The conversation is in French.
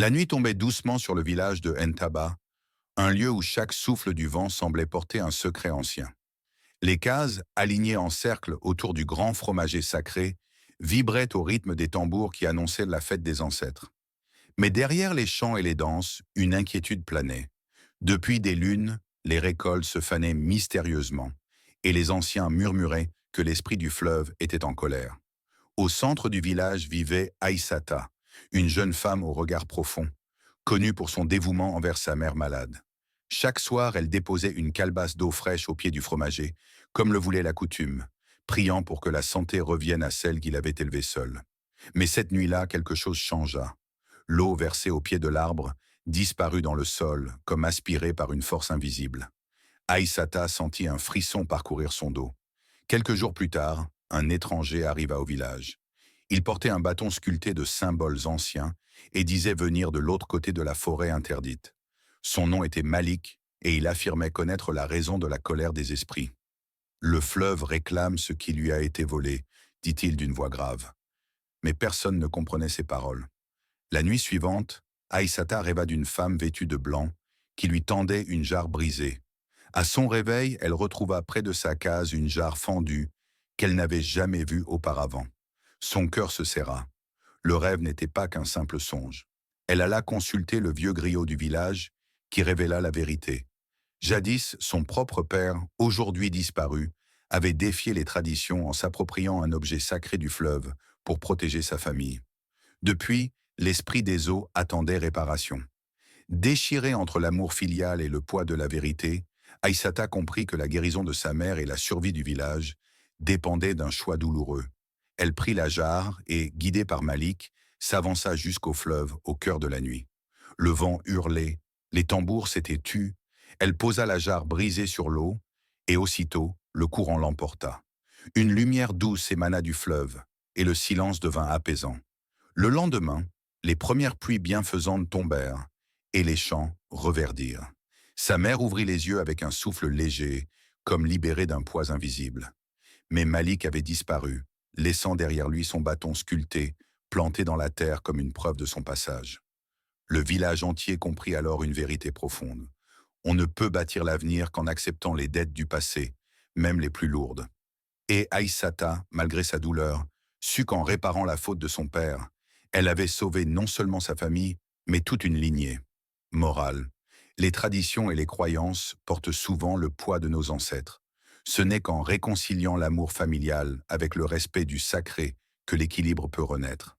La nuit tombait doucement sur le village de Ntaba, un lieu où chaque souffle du vent semblait porter un secret ancien. Les cases, alignées en cercle autour du grand fromager sacré, vibraient au rythme des tambours qui annonçaient la fête des ancêtres. Mais derrière les chants et les danses, une inquiétude planait. Depuis des lunes, les récoltes se fanaient mystérieusement, et les anciens murmuraient que l'esprit du fleuve était en colère. Au centre du village vivait Aïssata, une jeune femme au regard profond, connue pour son dévouement envers sa mère malade. Chaque soir, elle déposait une calebasse d'eau fraîche au pied du fromager, comme le voulait la coutume, priant pour que la santé revienne à celle qu'il avait élevée seule. Mais cette nuit-là, quelque chose changea. L'eau versée au pied de l'arbre disparut dans le sol, comme aspirée par une force invisible. Aïssata sentit un frisson parcourir son dos. Quelques jours plus tard, un étranger arriva au village. Il portait un bâton sculpté de symboles anciens et disait venir de l'autre côté de la forêt interdite. Son nom était Malik et il affirmait connaître la raison de la colère des esprits. Le fleuve réclame ce qui lui a été volé, dit-il d'une voix grave. Mais personne ne comprenait ses paroles. La nuit suivante, Aïssata rêva d'une femme vêtue de blanc qui lui tendait une jarre brisée. À son réveil, elle retrouva près de sa case une jarre fendue qu'elle n'avait jamais vue auparavant. Son cœur se serra. Le rêve n'était pas qu'un simple songe. Elle alla consulter le vieux griot du village qui révéla la vérité. Jadis, son propre père, aujourd'hui disparu, avait défié les traditions en s'appropriant un objet sacré du fleuve pour protéger sa famille. Depuis, l'esprit des eaux attendait réparation. Déchiré entre l'amour filial et le poids de la vérité, Aïssata comprit que la guérison de sa mère et la survie du village dépendaient d'un choix douloureux. Elle prit la jarre et, guidée par Malik, s'avança jusqu'au fleuve au cœur de la nuit. Le vent hurlait, les tambours s'étaient tus, elle posa la jarre brisée sur l'eau, et aussitôt, le courant l'emporta. Une lumière douce émana du fleuve, et le silence devint apaisant. Le lendemain, les premières pluies bienfaisantes tombèrent, et les champs reverdirent. Sa mère ouvrit les yeux avec un souffle léger, comme libéré d'un poids invisible. Mais Malik avait disparu, laissant derrière lui son bâton sculpté, planté dans la terre comme une preuve de son passage. Le village entier comprit alors une vérité profonde. On ne peut bâtir l'avenir qu'en acceptant les dettes du passé, même les plus lourdes. Et Aïssata, malgré sa douleur, sut qu'en réparant la faute de son père, elle avait sauvé non seulement sa famille, mais toute une lignée. Morale. Les traditions et les croyances portent souvent le poids de nos ancêtres. Ce n'est qu'en réconciliant l'amour familial avec le respect du sacré que l'équilibre peut renaître.